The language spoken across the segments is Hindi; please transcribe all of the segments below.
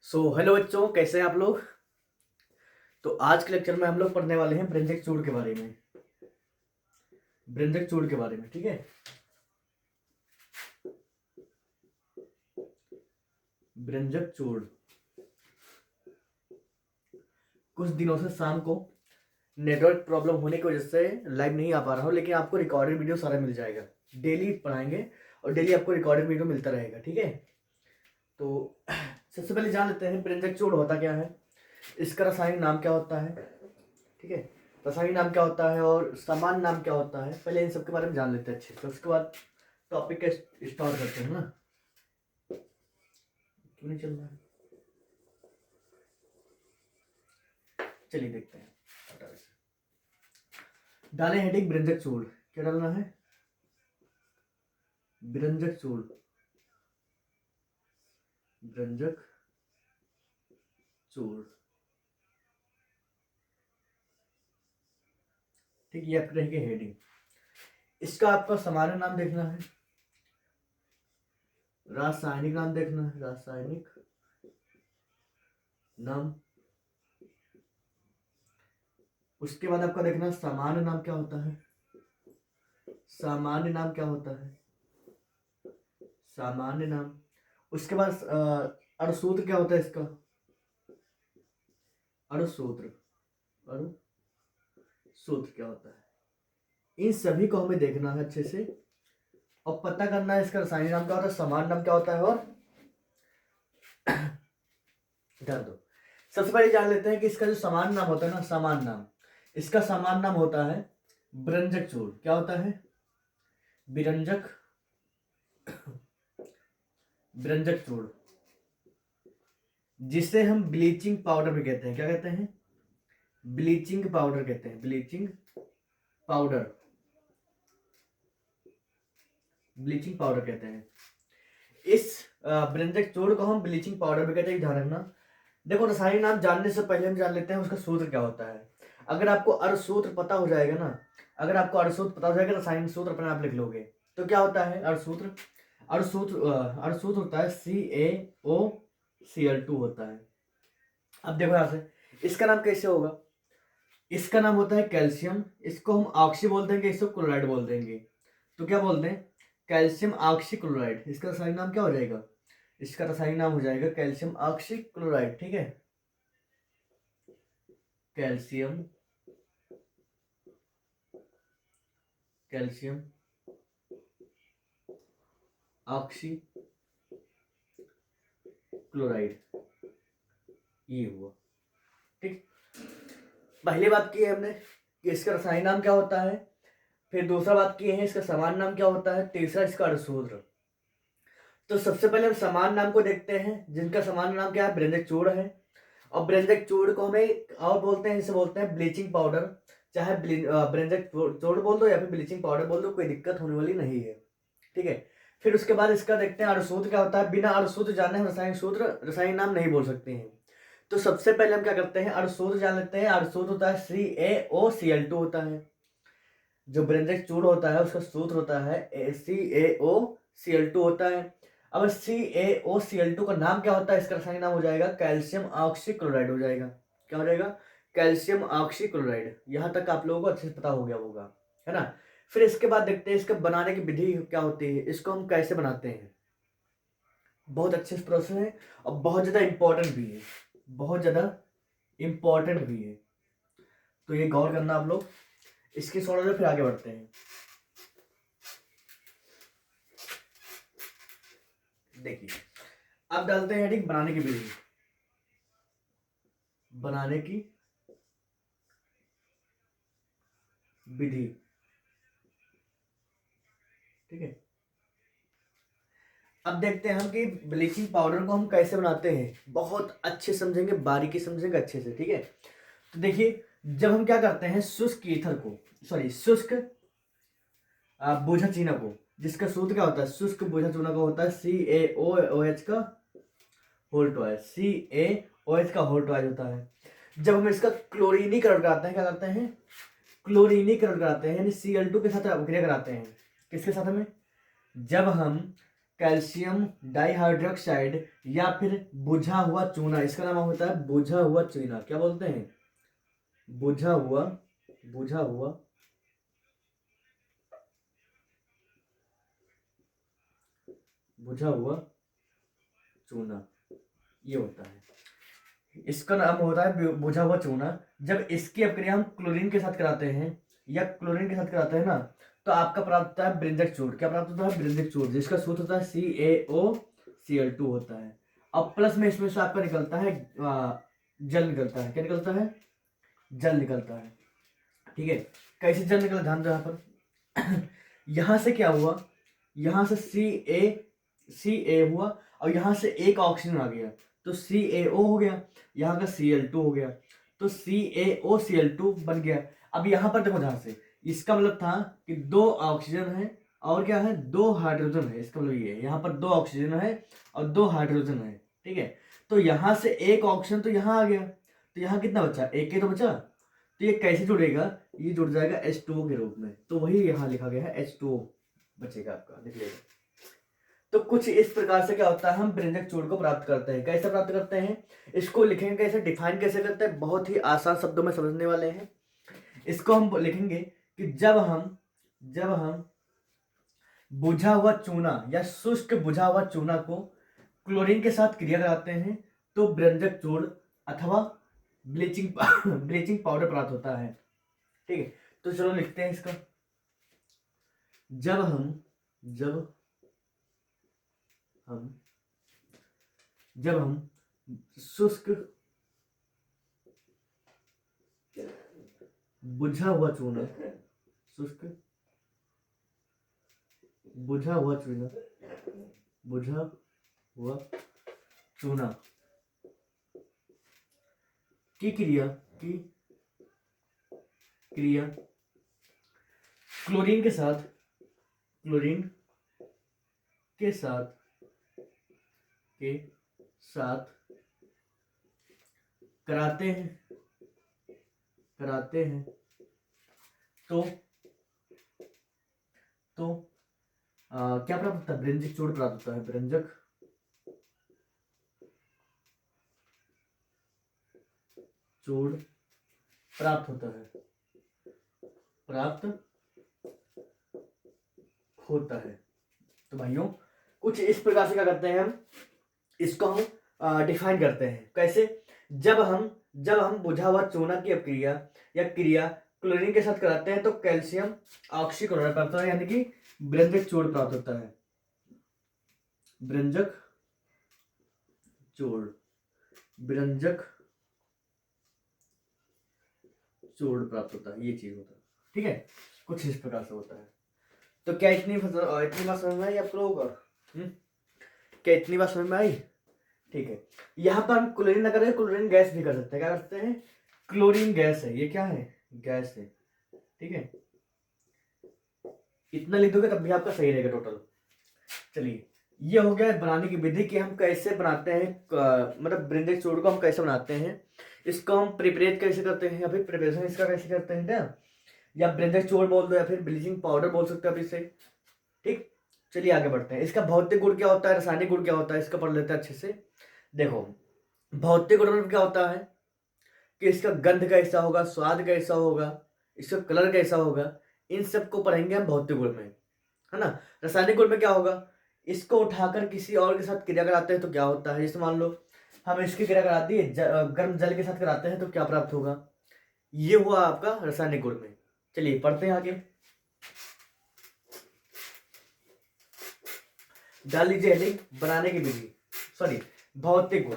हेलो बच्चों, कैसे हैं आप लोग। तो आज के लेक्चर में हम लोग पढ़ने वाले हैं ब्रेंजक चूड़ के बारे में। ब्रेंजक चूड़ के बारे में, ठीक है। ब्रेंजक चूड़ कुछ दिनों से शाम को नेटवर्क प्रॉब्लम होने की वजह से लाइव नहीं आ पा रहा हूँ, लेकिन आपको रिकॉर्डेड वीडियो सारा मिल जाएगा। डेली पढ़ाएंगे और डेली आपको रिकॉर्डेड वीडियो मिलता रहेगा, ठीक है। तो सबसे पहले जान लेते हैं ब्रेंजक चूड़ होता क्या है, इसका रासायनिक नाम क्या होता है, ठीक है। रासायनिक नाम क्या होता है और सामान्य नाम क्या होता है, पहले इन सब के बारे में जान लेते हैं अच्छे से। उसके बाद टॉपिक का स्टार्ट करते हैं ना। क्यों नहीं चल रहा है, चलिए देखते हैं। डालें हेडिंग ब्रेंजक चूड़। क्या डालना है? ब्रेंजक चूड़। ब्रेंजक चूड़, ठीक। ये आपकी रहेगी हेडिंग। इसका आपका सामान्य नाम देखना है, रासायनिक नाम देखना है, रासायनिक नाम। उसके बाद आपका देखना सामान्य नाम क्या होता है, सामान्य नाम क्या होता है, सामान्य नाम। उसके बाद अणुसूत्र क्या होता है इसका, अणुसूत्र। अणुसूत्र क्या होता है, इन सभी को हमें देखना है अच्छे से और पता करना है इसका रासायनिक नाम क्या होता है, सामान्य नाम क्या होता है और ध्यान दो। सबसे पहले जान लेते हैं कि इसका जो सामान्य नाम होता है ना, सामान्य नाम, इसका सामान्य नाम होता है ब्रंजक चूड़। क्या होता है? बिरंजक, ब्रंजक चूड़, जिसे हम ब्लीचिंग पाउडर भी कहते हैं। क्या कहते हैं? ब्लीचिंग पाउडर कहते हैं, ब्लीचिंग पाउडर, ब्लीचिंग पाउडर कहते हैं। इस ब्रंजक चूड़ को हम ब्लीचिंग पाउडर भी कहते हैं, ध्यान रखना। देखो, रासायनिक नाम जानने से पहले हम जान लेते हैं उसका सूत्र क्या होता है। अगर आपको अणुसूत्र पता हो जाएगा ना, अगर आपको अणुसूत्र पता हो जाएगा, रासायनिक सूत्र अपने आप लिख लोगे। तो क्या होता है अणुसूत्र? अणुसूत्र होता है CaOCl2 होता है। अब देखो यहां से इसका नाम कैसे होगा, इसका नाम होता है कैल्शियम। इसको हम ऑक्सी बोल देंगे, इसको क्लोराइड बोल देंगे। तो क्या बोलते हैं? Calcium oxy chloride. इसका रासायनिक नाम क्या हो जाएगा? इसका रासायनिक नाम हो जाएगा कैल्शियम ऑक्सी क्लोराइड, ठीक है। कैल्शियम, कैल्शियम ऑक्सी क्लोराइड, ये हुआ, ठीक। पहली बात की है हमने कि इसका रासायनिक नाम क्या होता है, फिर दूसरा बात की है इसका सामान्य नाम क्या होता है, तीसरा इसका अणुसूत्र। तो सबसे पहले हम सामान्य नाम को देखते हैं, जिनका सामान्य नाम क्या है, ब्रेंजक चूड़ है। और ब्रेंजक चूड़ को हमें और बोलते हैं, इसे बोलते हैं ब्लीचिंग पाउडर। चाहे ब्रेंजक चूड़ बोल दो या फिर ब्लीचिंग पाउडर बोल दो, कोई दिक्कत होने वाली नहीं है, ठीक है। फिर उसके बाद इसका देखते हैं अणुसूत्र क्या होता है। बिना अणुसूत्र जाने हम रासायनिक सूत्र, रासायनिक नाम नहीं बोल सकते हैं। तो सबसे पहले हम क्या करते हैं, अणुसूत्र जान लेते हैं। अणुसूत्र होता है CaOCl2 होता है। जो ब्रेंजक चूड़ होता है उसका सूत्र होता है CaOCl2 होता है। अब CaOCl2 का नाम क्या होता है, इसका रासायनिक नाम हो जाएगा कैल्शियम ऑक्सी क्लोराइड हो जाएगा। क्या हो जाएगा? Calcium oxy chloride. यहां तक आप लोगों को अच्छे से पता हो गया होगा, है ना। फिर इसके बाद देखते हैं इसका बनाने की विधि क्या होती है, इसको हम कैसे बनाते हैं। बहुत अच्छे से प्रोसेस है और बहुत ज्यादा इंपॉर्टेंट भी है, बहुत ज्यादा इंपॉर्टेंट भी है। तो ये गौर करना आप लोग। इसकी सॉल्व फिर आगे बढ़ते हैं। देखिए, अब डालते हैं हेडिंग बनाने की विधि, बनाने की विधि, ठीक है। अब देखते हैं हम कि ब्लीचिंग पाउडर को हम कैसे बनाते हैं। बहुत अच्छे समझेंगे, बारीकी समझेंगे अच्छे से, ठीक है। तो देखिए, जब हम क्या करते हैं, शुष्क ईथर को, सॉरी शुष्क बोझा चूना को, जिसका सूत्र क्या होता है, शुष्क बोझा चूना का होता है CaOH का होल ट्वाइस, CaOH का होल ट्वाइस होता है। जब हम इसका क्लोरीनीकरण कराते हैं, क्या करते हैं, क्लोरीनीकरण कराते हैं, यानी Cl2 के साथ अभिक्रिया कराते हैं। किसके साथ में? जब हम कैल्शियम डाइहाइड्रोक्साइड या फिर बुझा हुआ चूना, इसका नाम होता है बुझा हुआ चूना। क्या बोलते हैं? बुझा हुआ, बुझा हुआ बुझा हुआ चूना, ये होता है। इसका नाम होता है बुझा हुआ चूना। जब इसकी अपक्रिया हम क्लोरीन के साथ कराते हैं या क्लोरीन के साथ कराते हैं ना, तो आपका प्राप्त होता है ब्रिंजक चूर्ण। क्या प्राप्त होता है? ब्रिंजक चूर्ण, जिसका सूत्र होता है CaOCl2 होता है। अब प्लस में इसमें से आपका निकलता है जल निकलता है। क्या निकलता है? जल निकलता है। ठीक है, कैसे जल निकला, ध्यान दो यहाँ पर। यहां से क्या हुआ, यहां से Ca हुआ और यहां से एक ऑक्सीजन आ गया तो CaO हो गया, यहाँ का Cl2 हो गया, तो CaOCl2 बन गया। अब यहाँ पर देखो, ध्यान से, इसका मतलब था कि 2 ऑक्सीजन है और क्या है, 2 हाइड्रोजन है। इसका मतलब ये है, यहाँ पर 2 ऑक्सीजन है और 2 हाइड्रोजन है। ठीक है, तो यहाँ से एक ऑक्सीजन तो यहाँ आ गया, तो यहाँ कितना बचा? एक ही तो बचा। तो ये कैसे जुड़ेगा? ये जुड़ जाएगा H2O के रूप में। तो वही यहाँ लिखा गया है, H2O बचेगा आपका, लिख लेगा। तो कुछ इस प्रकार से क्या होता है, हम ब्रिंजक चूर्ण को प्राप्त करते हैं। कैसे प्राप्त करते हैं, इसको लिखेंगे कैसे, डिफाइन कैसे करते हैं, बहुत ही आसान शब्दों में समझने वाले हैं। इसको हम लिखेंगे कि जब हम बुझा हुआ चूना या शुष्क बुझा हुआ चूना को क्लोरीन के साथ क्रिया कराते हैं तो ब्रिंजक चूर्ण अथवा ब्लीचिंग ब्लीचिंग पाउडर प्राप्त होता है। ठीक है, तो चलो लिखते हैं इसका। जब हम शुष्क बुझा हुआ चूना, शुष्क बुझा हुआ चूना की क्रिया क्लोरीन के साथ कराते हैं तो क्या प्राप्त होता है? ब्रिंजक चूर्ण प्राप्त होता है। ब्रिंजक चूर्ण प्राप्त होता है। तो भाइयों, कुछ इस प्रकार से क्या करते हैं, हम इसको हम डिफाइन करते हैं। कैसे? जब हम बुझा हुआ चूना की अपक्रिया या क्रिया क्लोरीन के साथ कराते हैं तो कैल्शियम ऑक्सीक्लोराइड प्राप्त होता है, यानी कि ब्रिंजक चूर्ण प्राप्त होता है। ब्रिंजक चूर्ण प्राप्त होता है, ये चीज होता है। ठीक है, कुछ इस प्रकार से होता है। तो क्या इतनी बात समझ में आई आप लोगों का? क्या इतनी बात समझ में आई? ठीक है, यहाँ पर हम क्लोरीन ना करें, क्लोरीन गैस भी कर सकते हैं। क्या करते हैं? क्लोरीन गैस है, ये क्या है? गैस है। ठीक है, इतना लिख दोगे तब भी आपका सही रहेगा टोटल। चलिए, ये हो गया बनाने की विधि कि हम कैसे बनाते हैं, मतलब ब्रिंजक चूर्ण को हम कैसे बनाते हैं, इसको हम प्रिपरेट कैसे करते हैं या फिर प्रिपरेशन इसका कैसे करते हैं क्या, या ब्रिंजक चूर्ण बोल दो या फिर ब्लीचिंग पाउडर बोल सकते हो आप इसे। ठीक, चलिए आगे बढ़ते हैं। इसका भौतिक गुण क्या होता है, रासायनिक गुण क्या होता है, इसका पढ़ लेते हैं अच्छे से। देखो, भौतिक गुण में क्या होता है कि इसका गंध कैसा होगा, स्वाद कैसा होगा, इसका कलर कैसा होगा, इन सबको पढ़ेंगे हम भौतिक गुण में, है ना। रासायनिक गुण में क्या होगा, इसको उठाकर किसी और के साथ क्रिया कराते हैं तो क्या होता है, जैसे मान लो हम इसकी क्रिया कराती है गर्म जल के साथ कराते हैं तो क्या प्राप्त होगा, ये हुआ आपका रासायनिक गुण में। चलिए पढ़ते हैं आगे, डाल लीजिए हेडिंग बनाने की विधि, सॉरी भौतिक गुण,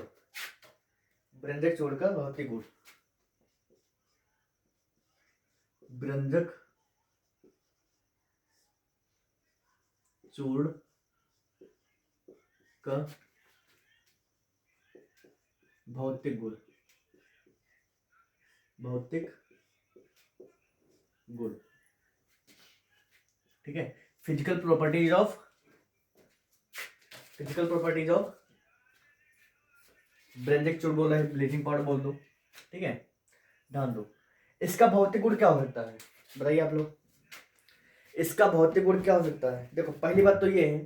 ब्रिंजक चूर्ण का भौतिक गुण, ब्रिंजक चूर्ण का भौतिक गुण, ठीक है। फिजिकल प्रॉपर्टीज ऑफ ब्रिंजक चूर्ण बोल रहे हैं, ब्लीचिंग पाउडर बोल दो। ठीक है, ध्यान दो, इसका भौतिक गुण क्या हो सकता है, बताइए आप लोग, इसका भौतिक गुण क्या हो सकता है। देखो, पहली बात तो ये है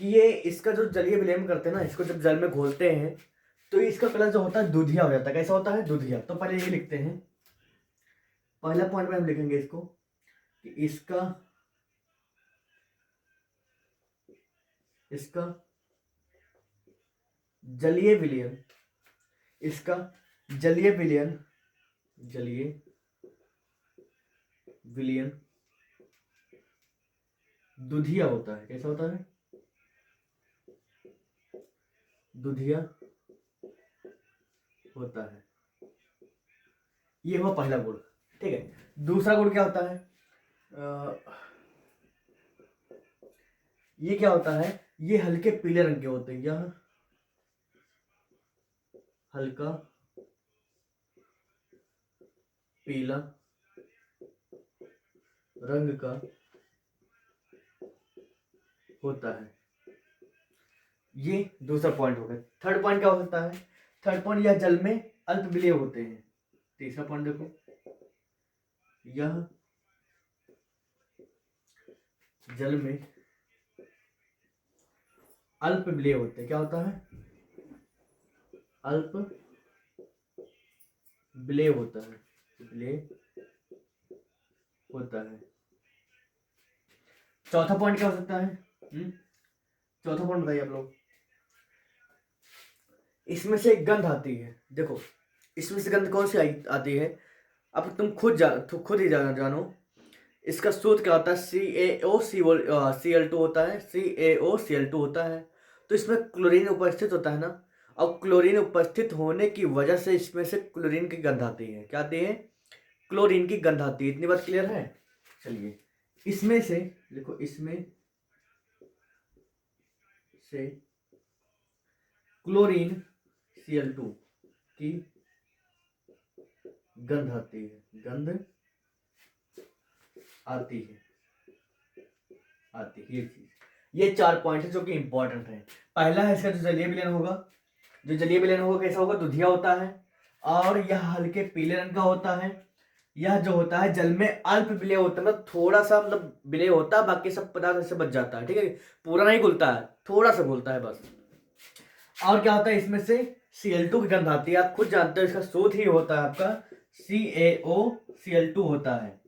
कि ये इसका जो जलीय विलयन करते हैं ना, इसको जब जल में घोलते हैं तो इसका कलर जो होता है दूधिया हो जाता है। कैसा होता है? दूधिया। तो पहले ये लिखते हैं, पहला पॉइंट में हम लिखेंगे इसको कि इसका जलीय विलयन, इसका जलीय विलयन दुधिया होता है। कैसा होता है? दुधिया होता है। ये हुआ पहला गुण। ठीक है, दूसरा गुण क्या होता है? ये क्या होता है? ये हल्के पीले रंग के होते हैं। यह हल्का पीला रंग का होता है। ये दूसरा पॉइंट हो गया। थर्ड पॉइंट क्या हो सकता है? थर्ड पॉइंट, यह जल में अल्प विलेय होते हैं। तीसरा पॉइंट देखो, यह जल में अल्प विलेय होते हैं। क्या होता है? अल्प विलेय होता है, विलेय होता है। चौथा पॉइंट क्या हो सकता है? चौथा पॉइंट बताइए आप लोग। इसमें से एक गंध आती है। देखो, इसमें से गंध कौन सी आती है? अब तुम खुद ही जानो। इसका सूत्र क्या होता है? CaOCl2 होता है। CaOCl2 होता है। तो इसमें क्लोरीन उपस्थित होता है ना। अब क्लोरीन उपस्थित होने की वजह से इसमें से क्लोरीन की गंध आती है। क्या आती है? क्लोरीन की गंध आती है। इतनी बात क्लियर है? चलिए, इसमें से देखो, इसमें से क्लोरीन Cl2 की गंध आती है। ये चीज, ये 4 पॉइंट है जो कि इंपॉर्टेंट है। पहला है इसका जो जलीय विलयन होगा। कैसा होगा? दुधिया होता है और यह हल्के पीले रंग का होता है। यह जो होता है जल में अल्प विलेय होता है, मतलब थोड़ा सा विलेय होता है, बाकी सब पदार्थ इससे बच जाता है। ठीक है, पूरा नहीं घुलता है, थोड़ा सा घुलता है बस। और क्या होता है? इसमें से Cl2 की गंध आती है। आप खुद जानते हो इसका सूत्र ही होता है आपका CaOCl2 होता है।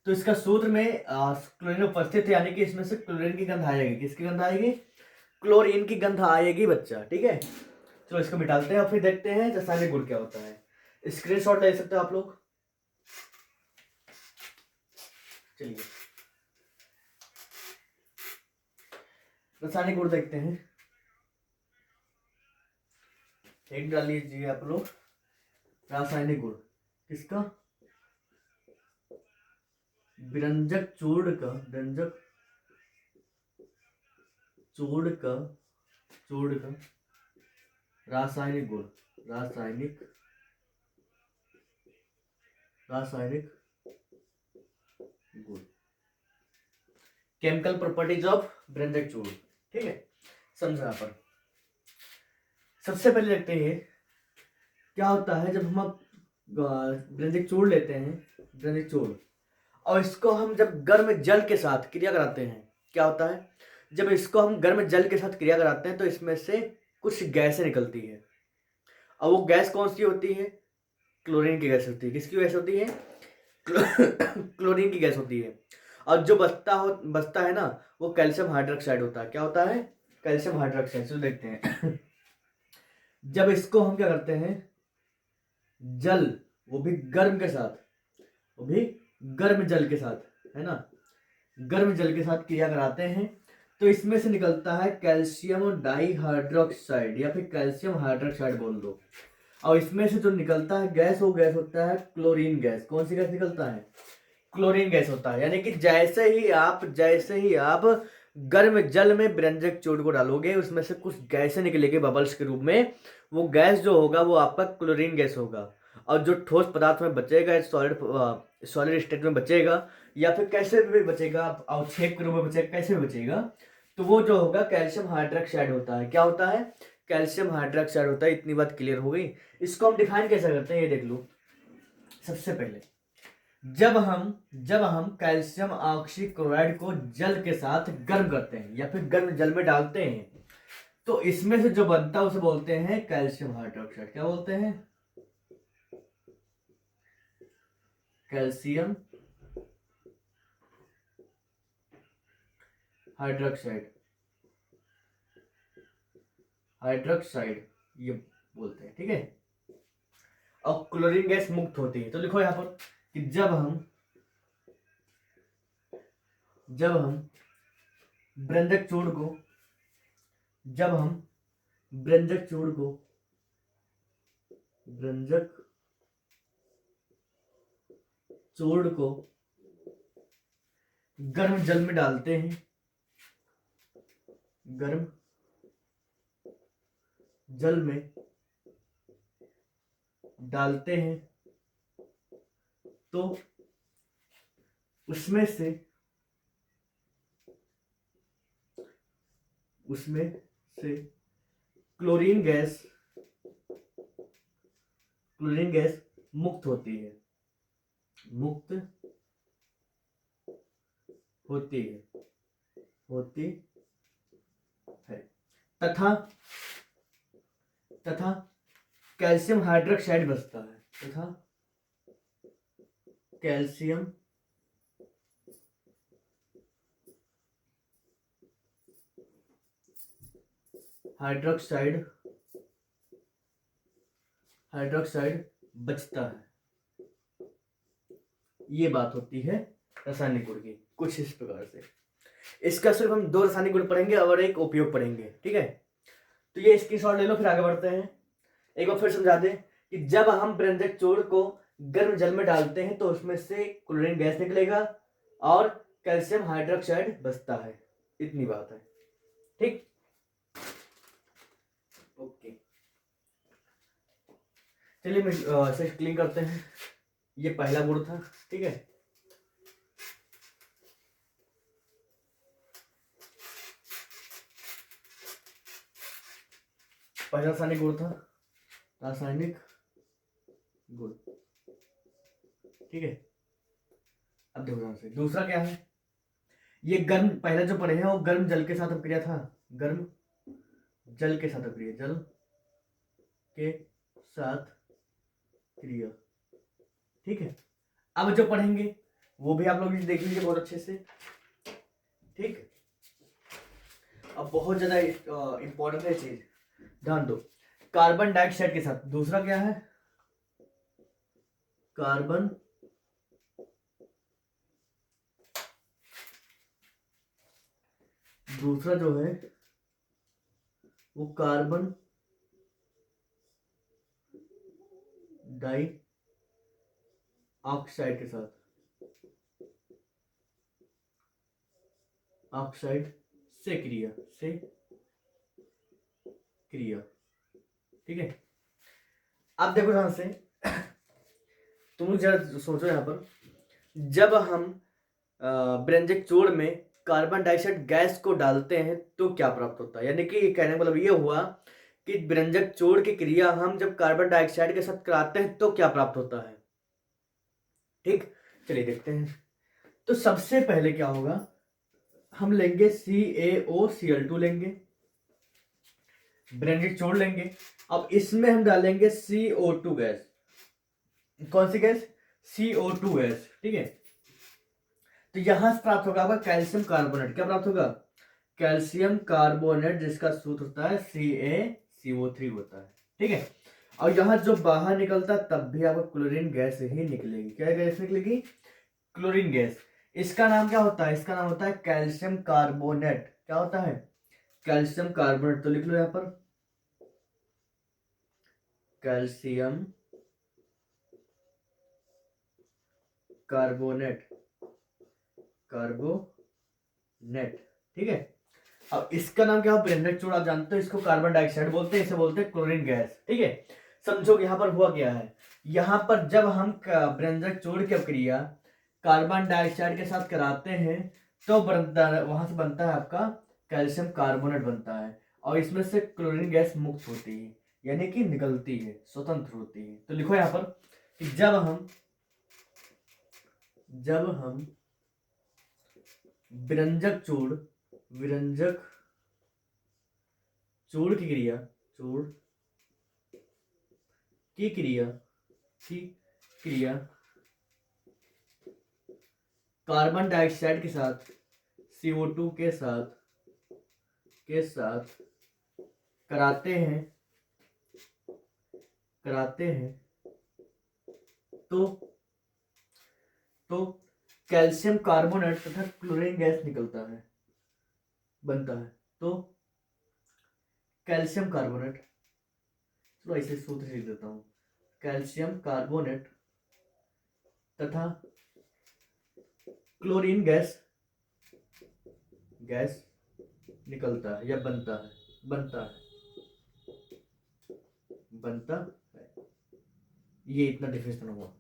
तो इसका सूत्र में क्लोरीन उपस्थित है, यानी कि इसमें से क्लोरीन की गंध आएगी। किसकी गंध आएगी? क्लोरीन की गंध आएगी बच्चा। ठीक है, चलो इसको मिटाते हैं और फिर देखते हैं रासायनिक गुण क्या होता है। स्क्रीनशॉट ले सकते हो आप लोग। चलिए, रासायनिक गुण देखते हैं। एक डाल लीजिए आप लोग, रासायनिक गुण किसका? व्यंजक चूर्ण का रासायनिक गुण, केमिकल प्रॉपर्टीज ऑफ व्यंजक चूर्ण। ठीक है, समझा पर। सबसे पहले देखते हैं क्या होता है जब हम व्यंजक चूर्ण लेते हैं, और इसको हम जब गर्म जल के साथ क्रिया कराते हैं। क्या होता है? जब इसको हम गर्म जल के साथ क्रिया कराते हैं तो इसमें से कुछ गैसें निकलती है। और वो गैस कौन सी होती है? क्लोरीन की गैस होती है। किसकी गैस होती है? क्लोरीन की गैस होती है। और जो बचता है ना, वो कैल्शियम हाइड्रोक्साइड होता है। क्या होता है? Calcium hydroxide. चलो देखते हैं। जब इसको हम क्या करते हैं, जल, वो भी गर्म जल के साथ, है ना, गर्म जल के साथ क्रिया कराते हैं तो इसमें से निकलता है कैल्शियम डाइहाइड्रोक्साइड या फिर कैल्शियम हाइड्रोक्साइड बोल दो। और इसमें से जो निकलता है गैस, वो गैस होता है क्लोरीन गैस। कौन सी गैस निकलता है? क्लोरीन गैस होता है। यानी कि जैसे ही आप गर्म जल में व्यंजक चूर्ण को डालोगे, उसमें से कुछ गैसें निकलेगी बबल्स के रूप में। वो गैस जो होगा वो आपका क्लोरीन गैस होगा। और जो ठोस पदार्थ में बचेगा, सॉलिड स्टेट में बचेगा या फिर कैसे भी बचेगा, अवक्षेप के रूप में बचेगा, कैसे भी बचेगा, तो वो जो होगा कैल्शियम हाइड्रोक्साइड होता है। क्या होता है? कैल्शियम हाइड्रोक्साइड होता है। इतनी बात क्लियर हो गई। इसको हम डिफाइन कैसे करते हैं ये देख लो। सबसे पहले जब हम कैल्शियम ऑक्सीक्लोराइड को जल के साथ गर्म करते हैं या फिर गर्म जल में डालते हैं तो इसमें से जो बनता है उसे बोलते हैं कैल्शियम हाइड्रोक्साइड। क्या बोलते हैं? कैल्शियम हाइड्रोक्साइड, हाइड्रोक्साइड ये बोलते हैं। ठीक है, और क्लोरीन गैस मुक्त होती है। तो लिखो यहां पर कि जब हम ब्रंजक चूर्ण को ब्रंजक चूर्ण को गर्म जल में डालते हैं, गर्म जल में डालते हैं तो उसमें से क्लोरीन गैस मुक्त होती है, तथा कैल्शियम हाइड्रोक्साइड बचता है, तथा कैल्शियम हाइड्रोक्साइड बचता है। ये बात होती है रासायनिक गुण की, कुछ इस प्रकार से। इसका सिर्फ हम 2 रासायनिक गुण पढ़ेंगे और एक उपयोग पढ़ेंगे। ठीक है, तो ये स्क्रीनशॉट ले लो, फिर आगे बढ़ते हैं। एक बार फिर समझा दें कि जब हम ब्रंजक चूर्ण को गर्म जल में डालते हैं तो उसमें से क्लोरीन गैस निकलेगा और कैल्शियम हाइड्रोक्साइड बचता है। इतनी बात है। ठीक, ओके, चलिए इसे क्लीन करते हैं। ये पहला गुण था। ठीक है, पहला रासायनिक गुण था रासायनिक गुण। ठीक है, अब देखो ध्यान से दूसरा क्या है। ये गर्म, पहला जो पढ़े हैं वो गर्म जल के साथ अभिक्रिया था, गर्म जल के साथ अभिक्रिया, जल के साथ क्रिया। ठीक है, अब जो पढ़ेंगे वो भी आप लोग देख लीजिए बहुत अच्छे से। ठीक, अब बहुत ज्यादा इंपॉर्टेंट है चीज, ध्यान दो। कार्बन डाइऑक्साइड के साथ दूसरा क्या है, कार्बन दूसरा जो है वो कार्बन डाई ऑक्साइड के साथ, ऑक्साइड से क्रिया, ठीक है। अब देखो ध्यान से, तुम जरा सोचो यहां पर, जब हम ब्रंजक चूर्ण में कार्बन डाइऑक्साइड गैस को डालते हैं तो क्या प्राप्त होता है। यानी कि कहने का मतलब ये हुआ कि ब्रंजक चूर्ण की क्रिया हम जब कार्बन डाइऑक्साइड के साथ कराते हैं तो क्या प्राप्त होता है। ठीक, चलिए देखते हैं। तो सबसे पहले क्या होगा, हम लेंगे CaOCl2 लेंगे, ब्रंजक चूर्ण लेंगे। अब इसमें हम डालेंगे CO2 गैस। कौन सी गैस? CO2 gas. ठीक है, तो यहां से प्राप्त होगा आपका कैल्शियम कार्बोनेट। क्या प्राप्त होगा? कैल्शियम कार्बोनेट, जिसका सूत्र होता है CaCO3 होता है। ठीक है, और यहां जो बाहर निकलता तब भी आपको क्लोरीन गैस ही निकलेगी। क्या गैस निकलेगी? Chlorine gas. इसका नाम क्या होता है? इसका नाम होता है कैल्शियम कार्बोनेट। क्या होता है? Calcium carbonate. तो लिख लो यहां पर कैल्शियम कार्बोनेट, ठीक है। अब इसका नाम क्या? ब्रंजक चूर्ण आप जानते हो, इसको कार्बन डाइऑक्साइड बोलते हैं, इसे बोलते हैं क्लोरीन गैस। ठीक है, समझो यहाँ पर हुआ क्या है। यहाँ पर जब हम ब्रंजक चूर्ण की क्रिया कार्बन डाइऑक्साइड के साथ कराते हैं तो वहां से बनता है आपका कैल्शियम कार्बोनेट बनता है, और इसमें से क्लोरीन गैस मुक्त होती है, यानी कि निकलती है, स्वतंत्र होती है। तो लिखो यहाँ पर कि जब हम जब हम विरंजक चूड़ की क्रिया कार्बन डाइऑक्साइड के साथ CO2 के साथ कराते हैं तो कैल्शियम कार्बोनेट तथा क्लोरीन गैस बनता है। तो कैल्शियम कार्बोनेट, चलो ऐसे सूत्र लिख देता हूं, कैल्शियम कार्बोनेट तथा क्लोरीन गैस निकलता है या बनता है। ये इतना डिफिनेशन हुआ।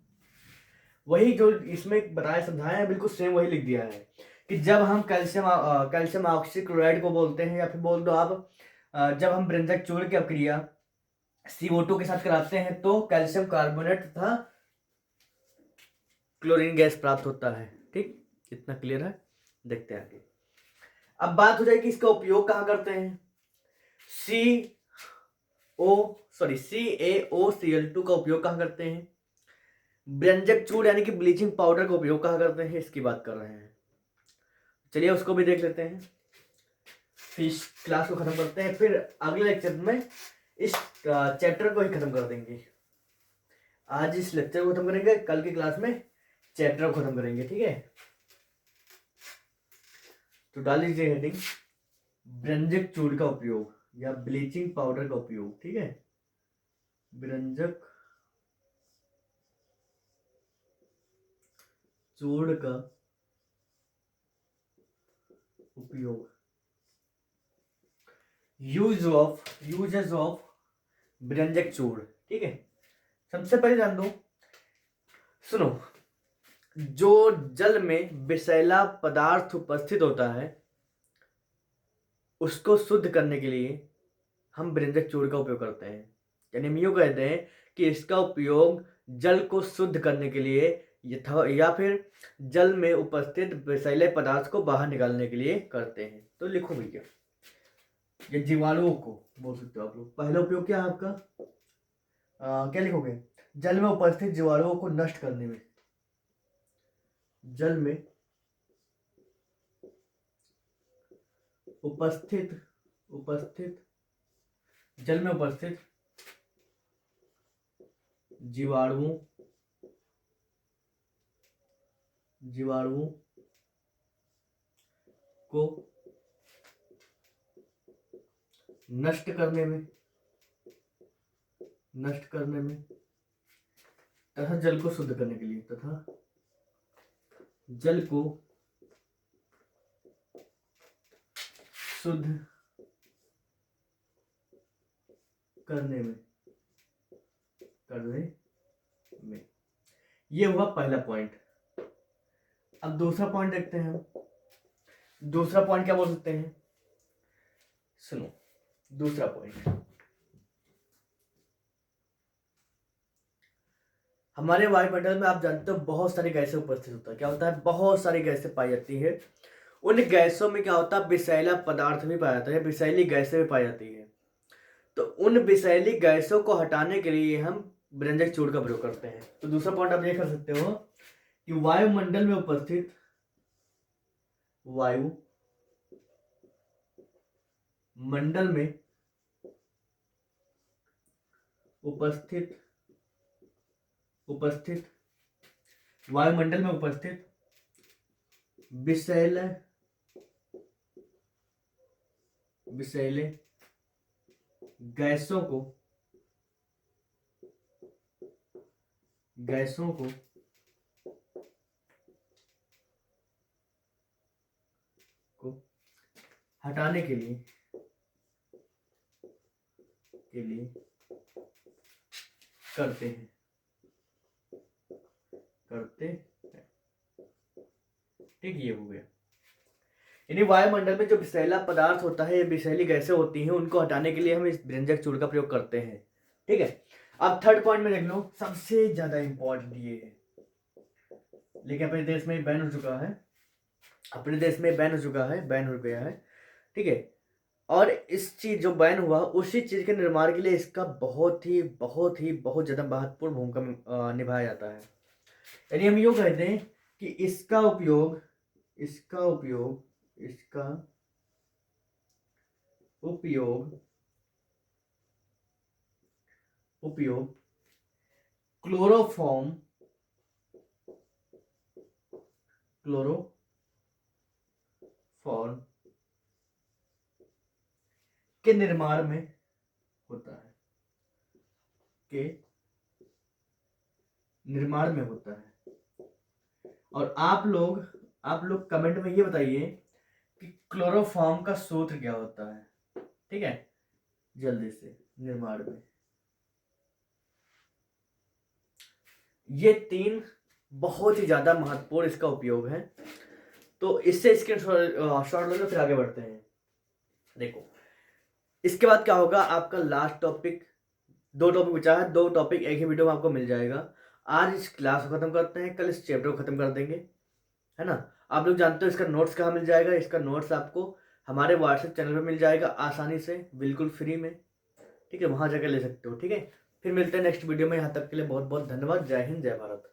वही जो इसमें बताया समझाया है बिल्कुल सेम वही लिख दिया है कि जब हम कैल्शियम ऑक्सीक्लोराइड को बोलते हैं, या फिर बोल दो आप जब हम विरंजक चूर्ण की अपक्रिया CO2 के साथ कराते हैं तो कैल्शियम कार्बोनेट तथा क्लोरीन गैस प्राप्त होता है। ठीक, इतना क्लियर है। देखते हैं आगे। अब बात हो जाएगी इसका उपयोग कहाँ करते हैं। CaOCl2 का उपयोग कहाँ करते हैं। व्यंजक चूर्ण यानी कि ब्लीचिंग पाउडर का उपयोग कहाँ करते हैं, इसकी बात कर रहे हैं। चलिए उसको भी देख लेते हैं, फिर इस क्लास को खत्म करते हैं, फिर अगले लेक्चर में इस चैप्टर को ही खत्म कर देंगे। आज इस लेक्चर को खत्म करेंगे, कल की क्लास में चैप्टर को खत्म करेंगे। ठीक है, तो डाल लीजिए हेडिंग व्यंजक चूर्ण का उपयोग या ब्लीचिंग पाउडर का उपयोग। ठीक है, व्यंजक चूर्ण का उपयोग, यूजेस ऑफ व्यंजक चूर्ण। ठीक है, सबसे पहले जान दो, सुनो, जो जल में विषैला पदार्थ उपस्थित होता है उसको शुद्ध करने के लिए हम व्यंजक चूर्ण का उपयोग करते हैं। यानी हम यूँ कहते हैं कि इसका उपयोग जल को शुद्ध करने के लिए या फिर जल में उपस्थित विषैले पदार्थ को बाहर निकालने के लिए करते हैं। तो लिखो भैया, ये जीवाणुओं को बोल सकते हो आप लोग। पहला उपयोग क्या है आपका, क्या लिखोगे, जल में उपस्थित जीवाणुओं को नष्ट करने में। जल में उपस्थित जीवाणुओं को नष्ट करने में तथा जल को शुद्ध करने के लिए शुद्ध करने में। ये हुआ पहला पॉइंट। अब दूसरा पॉइंट देखते हैं हम। दूसरा पॉइंट क्या बोल सकते हैं, सुनो, दूसरा पॉइंट, हमारे वायुमंडल में आप जानते हो बहुत सारी गैसें उपस्थित होता है। क्या होता है, बहुत सारी गैसें पाई जाती है। उन गैसों में क्या होता है, विषैला पदार्थ भी पाया जाता है, विषैली गैसें भी पाई जाती है। तो उन विषैली गैसों को हटाने के लिए हम व्यंजक चूर्ण का प्रयोग करते हैं। तो दूसरा पॉइंट आप ये कर सकते हो कि वायुमंडल में उपस्थित वायुमंडल में उपस्थित विषैले गैसों को हटाने के लिए करते हैं। ठीक, ये हो गया। यानी वायुमंडल में जो विषैला पदार्थ होता है, विषैली गैसें होती हैं, उनको हटाने के लिए हम इस व्यंजक चूर्ण का प्रयोग करते हैं। ठीक है, अब थर्ड पॉइंट में देख लो, सबसे ज्यादा इंपॉर्टेंट ये है। लेकिन अपने देश में बैन हो चुका है, अपने देश में बैन हो चुका है, बैन हो गया है, ठीक है। और इस चीज़ जो बैन हुआ, उसी चीज़ के निर्माण के लिए इसका बहुत ही बहुत ही बहुत ज़्यादा महत्वपूर्ण भूमिका निभाया जाता है। यानी हम यूँ कहते हैं कि इसका उपयोग इसका उपयोग इसका उपयोग उपयोग क्लोरोफॉर्म के निर्माण में होता है, के निर्माण में होता है। और आप लोग कमेंट में ये बताइए कि क्लोरोफॉर्म का सूत्र क्या होता है, ठीक है, जल्दी से। निर्माण में ये 3 बहुत ही ज्यादा महत्वपूर्ण इसका उपयोग है। तो इससे स्क्रीनशॉट लो, फिर आगे बढ़ते हैं। देखो इसके बाद क्या होगा, आपका लास्ट टॉपिक, 2 टॉपिक बचा है, 2 टॉपिक एक ही वीडियो में आपको मिल जाएगा। आज इस क्लास को खत्म करते हैं, कल इस चैप्टर को खत्म कर देंगे, है ना। आप लोग जानते हो इसका नोट्स कहाँ मिल जाएगा, इसका नोट्स आपको हमारे व्हाट्सएप चैनल पर मिल जाएगा आसानी से, बिल्कुल फ्री में, ठीक है, वहाँ जाकर ले सकते हो, ठीक है। फिर मिलते हैं नेक्स्ट वीडियो में, यहाँ तक के लिए बहुत बहुत धन्यवाद। जय हिंद, जय भारत।